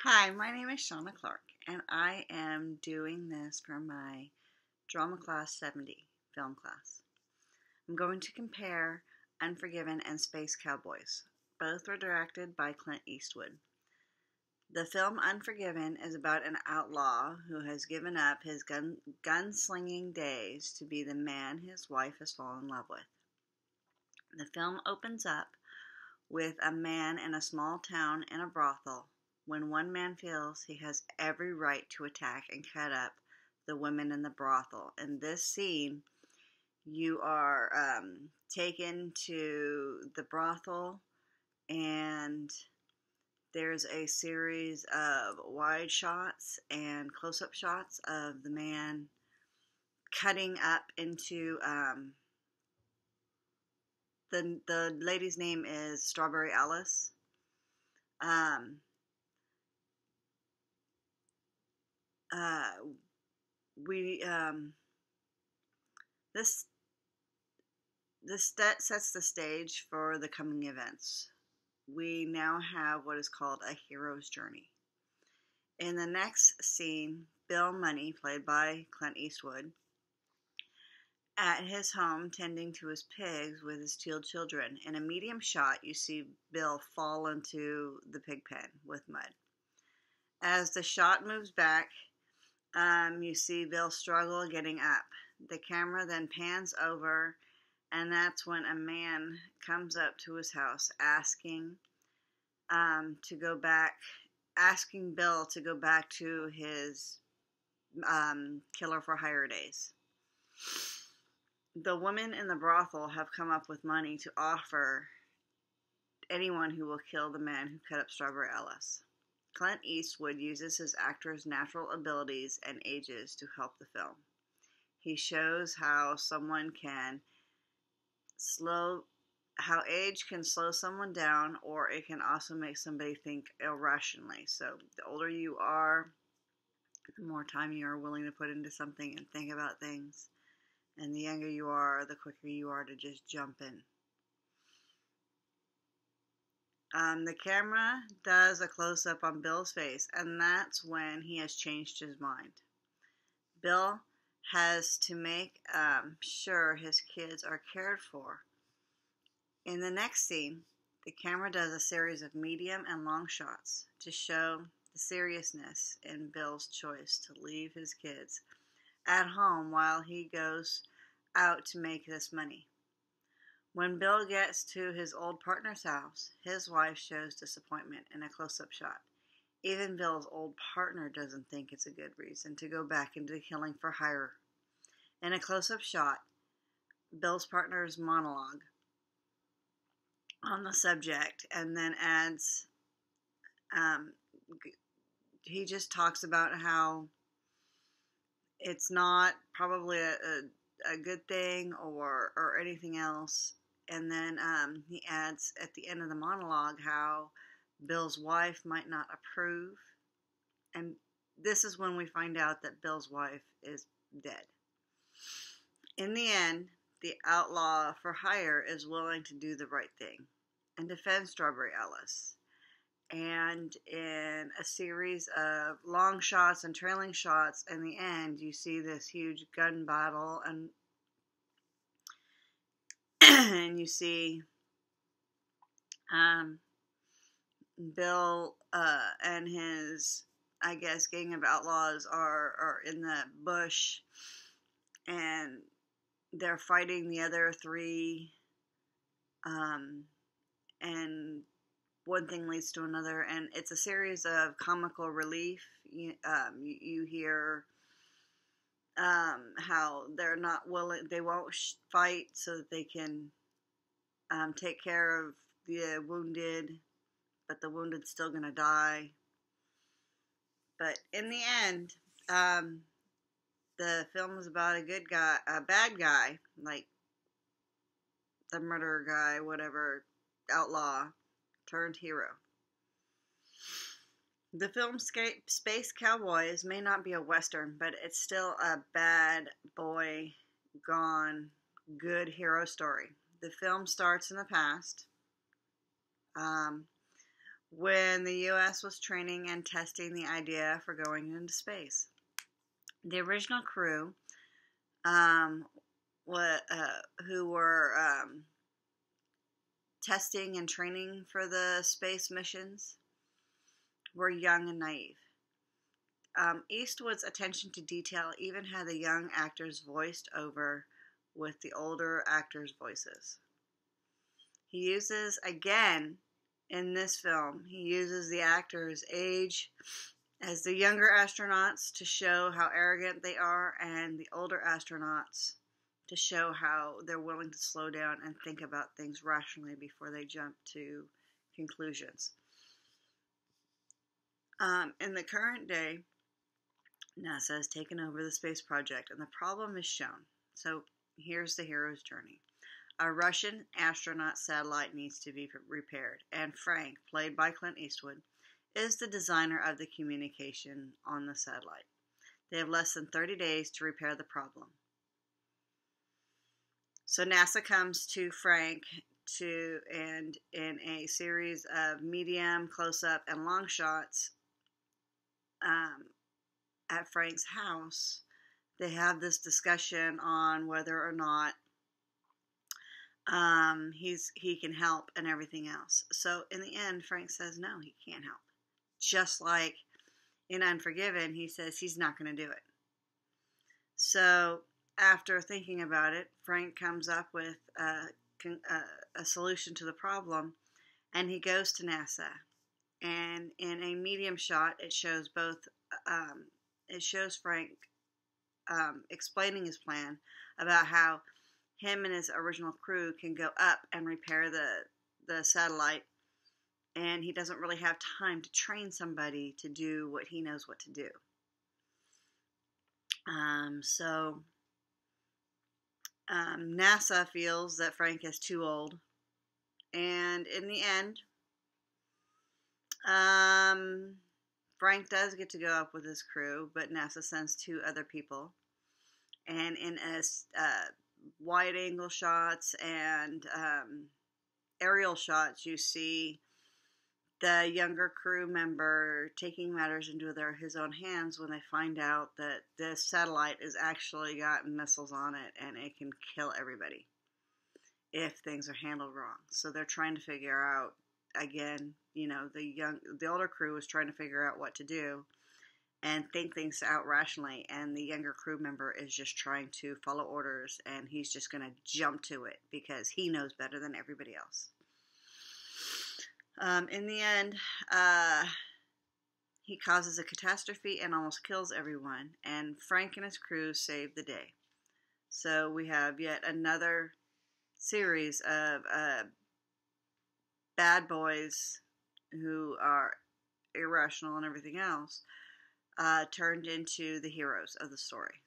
Hi, my name is Shauna Clark, and I am doing this for my Drama Class 70 film class. I'm going to compare Unforgiven and Space Cowboys. Both were directed by Clint Eastwood. The film Unforgiven is about an outlaw who has given up his gunslinging days to be the man his wife has fallen in love with. The film opens up with a man in a small town in a brothel when one man feels he has every right to attack and cut up the women in the brothel. In this scene, you are taken to the brothel, and there's a series of wide shots and close-up shots of the man cutting up into the lady's name is Strawberry Alice. Um, uh, we this sets the stage for the coming events. We now have what is called a hero's journey. In the next scene, Bill Money, played by Clint Eastwood, at his home tending to his pigs with his two children. In a medium shot, you see Bill fall into the pig pen with mud. As the shot moves back, you see Bill struggle getting up. The camera then pans over, and that's when a man comes up to his house asking to go back, asking Bill to go back to his killer for hire days. The women in the brothel have come up with money to offer anyone who will kill the man who cut up Strawberry Alice. Clint Eastwood uses his actor's natural abilities and ages to help the film. He shows how how age can slow someone down, or it can also make somebody think irrationally. So the older you are, the more time you are willing to put into something and think about things. And the younger you are, the quicker you are to just jump in. The camera does a close-up on Bill's face, and that's when he has changed his mind. Bill has to make sure his kids are cared for. In the next scene, the camera does a series of medium and long shots to show the seriousness in Bill's choice to leave his kids at home while he goes out to make this money. When Bill gets to his old partner's house, his wife shows disappointment in a close-up shot. Even Bill's old partner doesn't think it's a good reason to go back into the killing for hire. In a close-up shot, Bill's partner's monologue on the subject, and then adds, he just talks about how it's not probably a good thing or anything else. And then he adds at the end of the monologue how Bill's wife might not approve. And this is when we find out that Bill's wife is dead. In the end, the outlaw for hire is willing to do the right thing and defend Strawberry Alice. And in a series of long shots and trailing shots, in the end, you see this huge gun battle, and and you see Bill and his, I guess, gang of outlaws are in the bush, and they're fighting the other three, and one thing leads to another, and it's a series of comical relief. You hear how they're not willing, they won't fight so that they can take care of the wounded, but the wounded's still gonna die. But in the end, the film is about a bad guy, like the murderer guy, whatever, outlaw, turned hero. The film Space Cowboys may not be a Western, but it's still a bad boy gone good hero story. The film starts in the past, when the U.S. was training and testing the idea for going into space. The original crew, um, who were testing and training for the space missions, were young and naive. Eastwood's attention to detail even had the young actors voiced over with the older actors' voices. He uses, again, in this film, he uses the actors' age as the younger astronauts to show how arrogant they are, and the older astronauts to show how they're willing to slow down and think about things rationally before they jump to conclusions. In the current day, NASA has taken over the space project, and the problem is shown. So here's the hero's journey. A Russian astronaut satellite needs to be repaired, and Frank, played by Clint Eastwood, is the designer of the communication on the satellite. They have less than 30 days to repair the problem. So NASA comes to Frank and in a series of medium, close-up, and long shots at Frank's house, they have this discussion on whether or not he can help and everything else. So in the end, Frank says no, he can't help. Just like in Unforgiven, he says he's not going to do it. So after thinking about it, Frank comes up with a solution to the problem, and he goes to NASA. And in a medium shot, it shows Frank explaining his plan about how him and his original crew can go up and repair the satellite, and he doesn't really have time to train somebody to do what he knows what to do. NASA feels that Frank is too old, and in the end, Frank does get to go up with his crew, but NASA sends 2 other people, and in a wide-angle shots and aerial shots, you see the younger crew member taking matters into his own hands when they find out that this satellite has actually got missiles on it and it can kill everybody if things are handled wrong. So they're trying to figure out, again, the older crew is trying to figure out what to do and think things out rationally, and the younger crew member is just trying to follow orders, and he's just going to jump to it because he knows better than everybody else. In the end, he causes a catastrophe and almost kills everyone, and Frank and his crew save the day. So we have yet another series of bad boys who are irrational and everything else turned into the heroes of the story.